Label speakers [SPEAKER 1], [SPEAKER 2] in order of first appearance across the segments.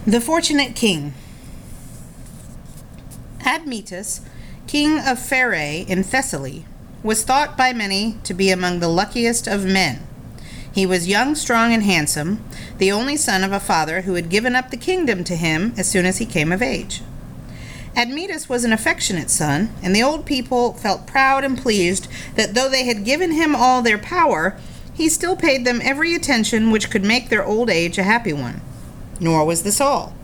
[SPEAKER 1] The Fortunate King. Admetus, king of Pherae in Thessaly, was thought by many to be among the luckiest of men. He was young, strong, and handsome, the only son of a father who had given up the kingdom to him as soon as he came of age. Admetus was an affectionate son, and the old people felt proud and pleased that though they had given him all their power, he still paid them every attention which could make their old age a happy one. Nor was this all.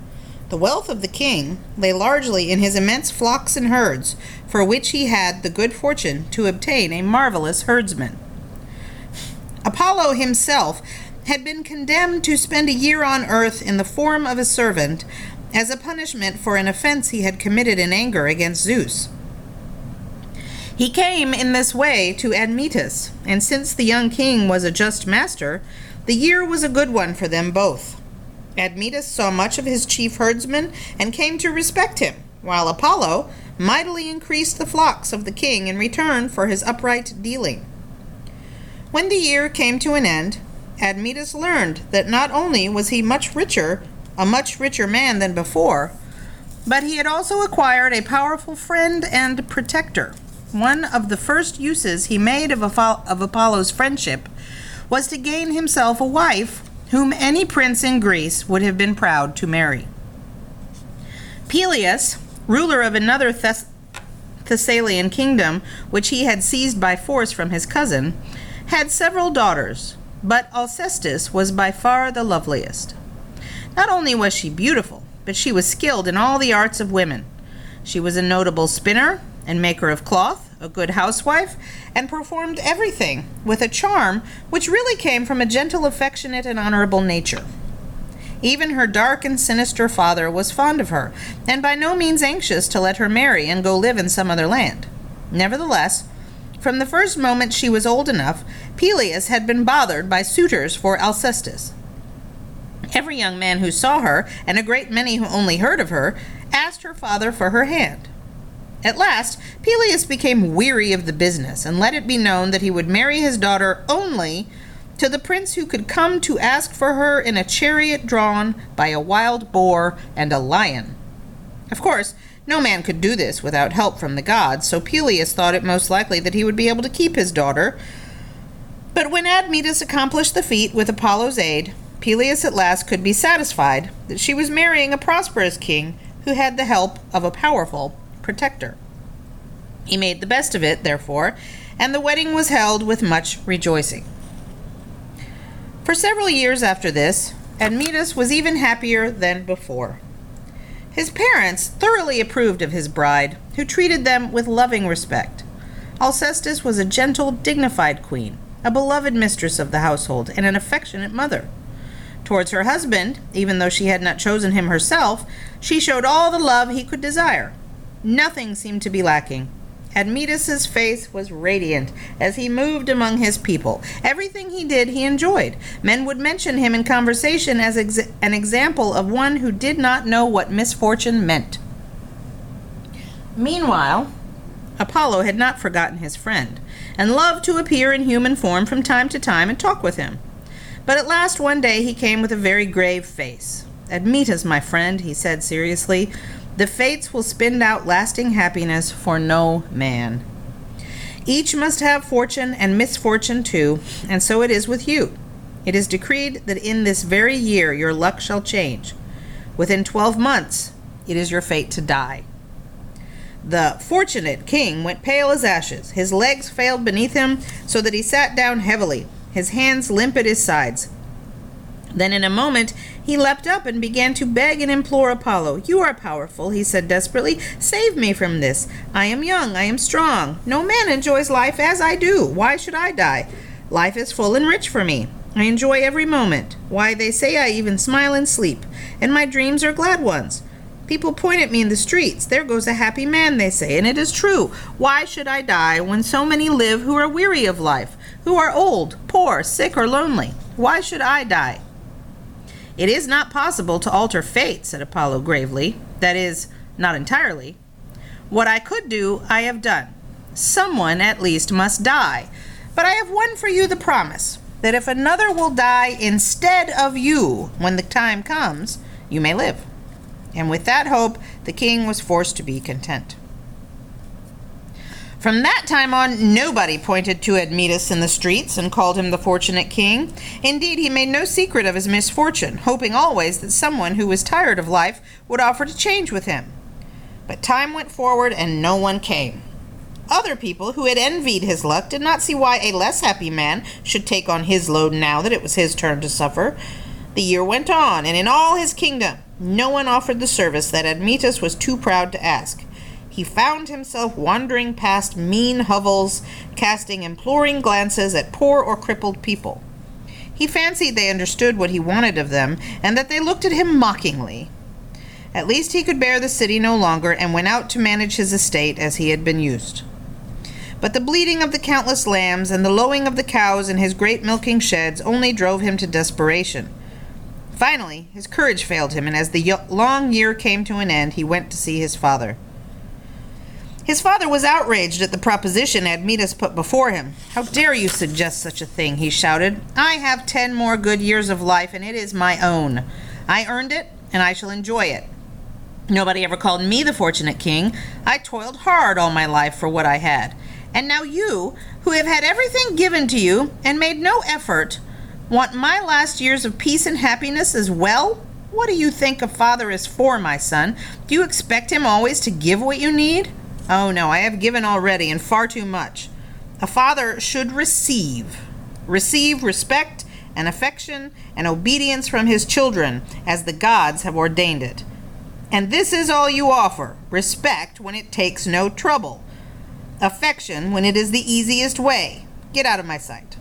[SPEAKER 1] The wealth of the king lay largely in his immense flocks and herds, for which he had the good fortune to obtain a marvelous herdsman. Apollo himself had been condemned to spend a year on earth in the form of a servant as a punishment for an offense he had committed in anger against Zeus. He came in this way to Admetus, and since the young king was a just master, the year was a good one for them both. Admetus saw much of his chief herdsman and came to respect him, while Apollo mightily increased the flocks of the king in return for his upright dealing. When the year came to an end, Admetus learned that not only was he a much richer man than before, but he had also acquired a powerful friend and protector. One of the first uses he made of Apollo's friendship was to gain himself a wife whom any prince in Greece would have been proud to marry. Peleus, ruler of another Thessalian kingdom, which he had seized by force from his cousin, had several daughters, but Alcestis was by far the loveliest. Not only was she beautiful, but she was skilled in all the arts of women. She was a notable spinner and maker of cloth, a good housewife, and performed everything with a charm which really came from a gentle, affectionate, and honorable nature. Even her dark and sinister father was fond of her, and by no means anxious to let her marry and go live in some other land. Nevertheless, from the first moment she was old enough, Peleus had been bothered by suitors for Alcestis. Every young man who saw her, and a great many who only heard of her, asked her father for her hand. At last, Peleus became weary of the business, and let it be known that he would marry his daughter only to the prince who could come to ask for her in a chariot drawn by a wild boar and a lion. Of course, no man could do this without help from the gods, so Peleus thought it most likely that he would be able to keep his daughter. But when Admetus accomplished the feat with Apollo's aid, Peleus at last could be satisfied that she was marrying a prosperous king who had the help of a powerful protector. He made the best of it, therefore, and the wedding was held with much rejoicing. For several years after this, Admetus was even happier than before. His parents thoroughly approved of his bride, who treated them with loving respect. Alcestis was a gentle, dignified queen, a beloved mistress of the household, and an affectionate mother. Towards her husband, even though she had not chosen him herself, she showed all the love he could desire. Nothing seemed to be lacking. Admetus's face was radiant as he moved among his people. Everything he did he enjoyed. Men would mention him in conversation as an example of one who did not know what misfortune meant. Meanwhile, Apollo had not forgotten his friend, and loved to appear in human form from time to time and talk with him. But at last one day he came with a very grave face. "Admetus, my friend," he said seriously, "the fates will spin out lasting happiness for no man. Each must have fortune and misfortune too, and so it is with you. It is decreed that in this very year your luck shall change. Within 12 months it is your fate to die." The fortunate king went pale as ashes. His legs failed beneath him, so that he sat down heavily, his hands limp at his sides. Then in a moment he leapt up and began to beg and implore Apollo. "You are powerful," he said desperately. "Save me from this. I am young, I am strong. No man enjoys life as I do. Why should I die? Life is full and rich for me. I enjoy every moment. Why, they say I even smile in sleep, and my dreams are glad ones. People point at me in the streets. There goes a happy man, they say, and it is true. Why should I die when so many live who are weary of life, who are old, poor, sick, or lonely? Why should I die?" "It is not possible to alter fate," said Apollo gravely. "That is, not entirely. What I could do, I have done. Someone, at least, must die. But I have won for you the promise that if another will die instead of you when the time comes, you may live." And with that hope, the king was forced to be content. From that time on, nobody pointed to Admetus in the streets and called him the fortunate king. Indeed, he made no secret of his misfortune, hoping always that someone who was tired of life would offer to change with him. But time went forward and no one came. Other people who had envied his luck did not see why a less happy man should take on his load now that it was his turn to suffer. The year went on, and in all his kingdom, no one offered the service that Admetus was too proud to ask. He found himself wandering past mean hovels, casting imploring glances at poor or crippled people. He fancied they understood what he wanted of them, and that they looked at him mockingly. At least he could bear the city no longer, and went out to manage his estate as he had been used. But the bleating of the countless lambs and the lowing of the cows in his great milking sheds only drove him to desperation. Finally, his courage failed him, and as the long year came to an end, he went to see his father. His father was outraged at the proposition Admetus put before him. "How dare you suggest such a thing?" he shouted. "I have 10 more good years of life, and it is my own. I earned it, and I shall enjoy it. Nobody ever called me the fortunate king. I toiled hard all my life for what I had. And now you, who have had everything given to you and made no effort, want my last years of peace and happiness as well? What do you think a father is for, my son? Do you expect him always to give what you need? Oh no, I have given already, and far too much. A father should receive respect and affection and obedience from his children, as the gods have ordained it. And this is all you offer: respect when it takes no trouble, affection when it is the easiest way. Get out of my sight."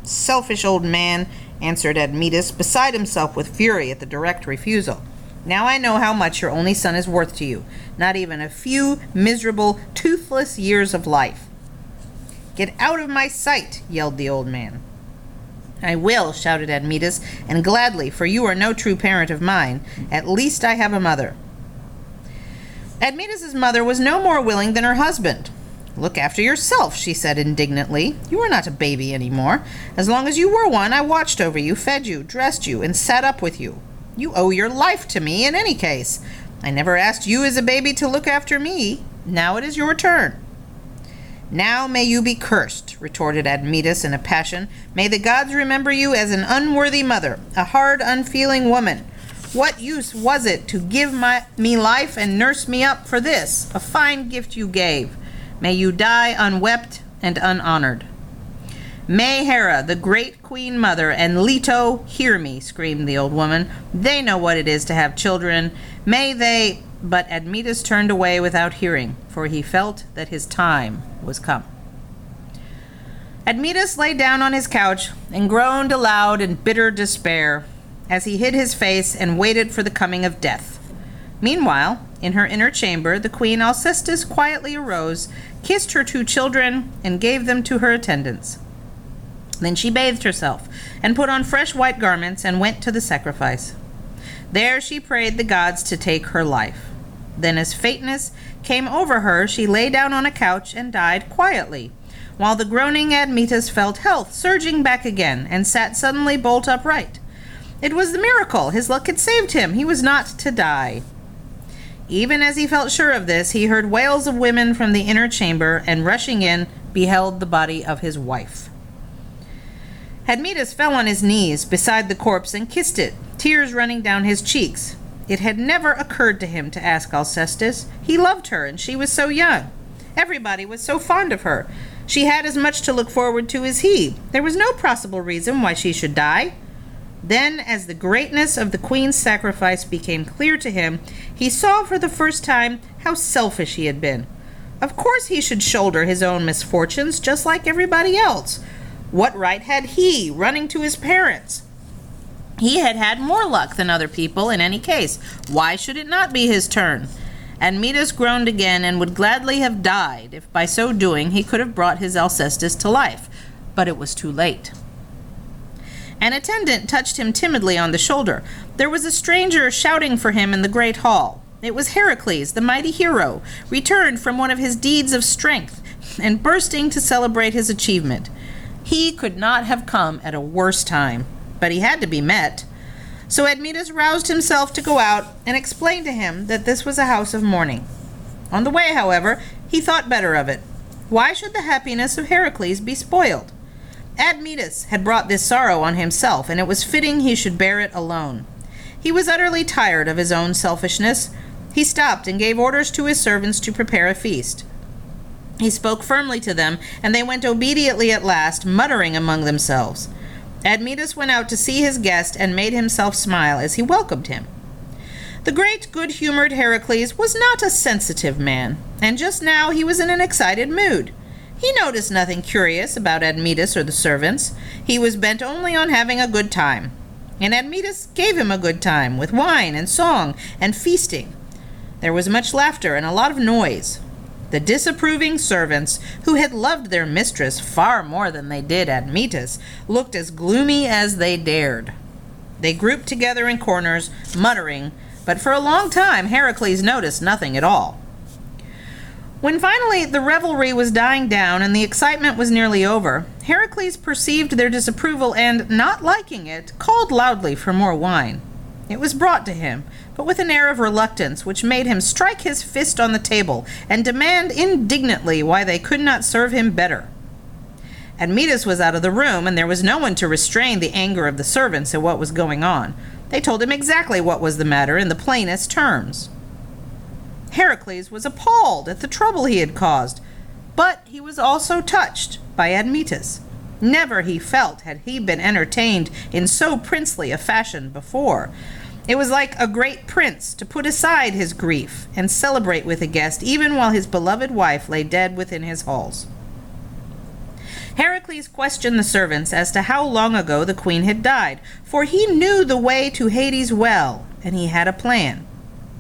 [SPEAKER 1] "Selfish old man," answered Admetus, beside himself with fury at the direct refusal. "Now I know how much your only son is worth to you. Not even a few miserable, toothless years of life." "Get out of my sight," yelled the old man. "I will," shouted Admetus, "and gladly, for you are no true parent of mine. At least I have a mother." Admetus's mother was no more willing than her husband. "Look after yourself," she said indignantly. "You are not a baby any more. As long as you were one, I watched over you, fed you, dressed you, and sat up with you. You owe your life to me in any case. I never asked you as a baby to look after me. Now it is your turn." "Now may you be cursed," retorted Admetus in a passion. "May the gods remember you as an unworthy mother, a hard, unfeeling woman. What use was it to give me life and nurse me up for this, a fine gift you gave? May you die unwept and unhonored." "May Hera, the great queen mother, and Leto hear me," screamed the old woman. "They know what it is to have children. May they—" But Admetus turned away without hearing, for he felt that his time was come. Admetus lay down on his couch and groaned aloud in bitter despair, as he hid his face and waited for the coming of death. Meanwhile, in her inner chamber, the queen Alcestis quietly arose, kissed her 2 children, and gave them to her attendants. Then she bathed herself, and put on fresh white garments, and went to the sacrifice. There she prayed the gods to take her life. Then as faintness came over her, she lay down on a couch and died quietly, while the groaning Admetus felt health surging back again, and sat suddenly bolt upright. It was the miracle. His luck had saved him. He was not to die. Even as he felt sure of this, he heard wails of women from the inner chamber, and rushing in, beheld the body of his wife. Admetus fell on his knees beside the corpse and kissed it, tears running down his cheeks. It had never occurred to him to ask Alcestis. He loved her, and she was so young. Everybody was so fond of her. She had as much to look forward to as he. There was no possible reason why she should die. Then, as the greatness of the queen's sacrifice became clear to him, he saw for the first time how selfish he had been. Of course he should shoulder his own misfortunes, just like everybody else. What right had he, running to his parents? He had had more luck than other people in any case. Why should it not be his turn? Admetus groaned again, and would gladly have died if by so doing he could have brought his Alcestis to life. But it was too late. An attendant touched him timidly on the shoulder. There was a stranger shouting for him in the great hall. It was Heracles, the mighty hero, returned from one of his deeds of strength, and bursting to celebrate his achievement. He could not have come at a worse time, but he had to be met. So Admetus roused himself to go out and explained to him that this was a house of mourning. On the way, however, he thought better of it. Why should the happiness of Heracles be spoiled? Admetus had brought this sorrow on himself, and it was fitting he should bear it alone. He was utterly tired of his own selfishness. He stopped and gave orders to his servants to prepare a feast. He spoke firmly to them, and they went obediently at last, muttering among themselves. Admetus went out to see his guest and made himself smile as he welcomed him. The great good-humored Heracles was not a sensitive man, and just now he was in an excited mood. He noticed nothing curious about Admetus or the servants. He was bent only on having a good time. And Admetus gave him a good time, with wine and song and feasting. There was much laughter and a lot of noise. The disapproving servants, who had loved their mistress far more than they did Admetus, looked as gloomy as they dared. They grouped together in corners, muttering, but for a long time Heracles noticed nothing at all. When finally the revelry was dying down and the excitement was nearly over, Heracles perceived their disapproval and, not liking it, called loudly for more wine. It was brought to him, but with an air of reluctance which made him strike his fist on the table and demand indignantly why they could not serve him better. Admetus was out of the room, and there was no one to restrain the anger of the servants at what was going on. They told him exactly what was the matter in the plainest terms. Heracles was appalled at the trouble he had caused, but he was also touched by Admetus. Never, he felt, had he been entertained in so princely a fashion before. It was like a great prince to put aside his grief and celebrate with a guest even while his beloved wife lay dead within his halls. Heracles questioned the servants as to how long ago the queen had died, for he knew the way to Hades well, and he had a plan.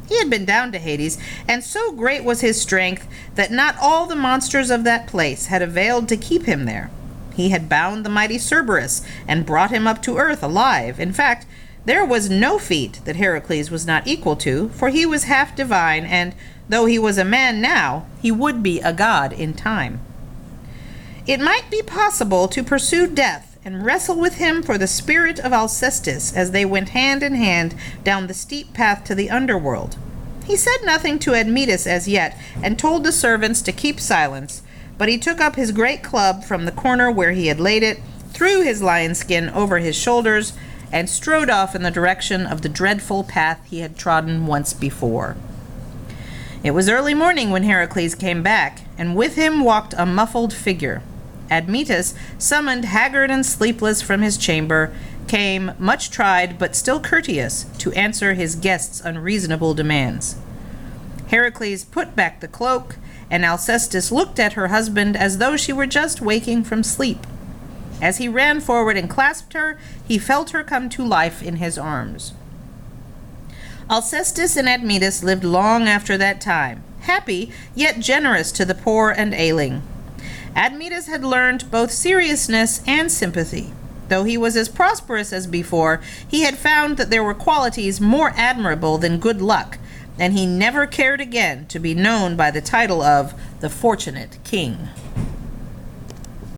[SPEAKER 1] He had been down to Hades, and so great was his strength that not all the monsters of that place had availed to keep him there. He had bound the mighty Cerberus and brought him up to earth alive. In fact, there was no feat that Heracles was not equal to, for he was half divine, and though he was a man now, he would be a god in time. It might be possible to pursue death and wrestle with him for the spirit of Alcestis as they went hand in hand down the steep path to the underworld. He said nothing to Admetus as yet, and told the servants to keep silence, but he took up his great club from the corner where he had laid it, threw his lion skin over his shoulders, and strode off in the direction of the dreadful path he had trodden once before. It was early morning when Heracles came back, and with him walked a muffled figure. Admetus, summoned haggard and sleepless from his chamber, came, much tried but still courteous, to answer his guest's unreasonable demands. Heracles put back the cloak, and Alcestis looked at her husband as though she were just waking from sleep. As he ran forward and clasped her, he felt her come to life in his arms. Alcestis and Admetus lived long after that time, happy yet generous to the poor and ailing. Admetus had learned both seriousness and sympathy. Though he was as prosperous as before, he had found that there were qualities more admirable than good luck, and he never cared again to be known by the title of the Fortunate King.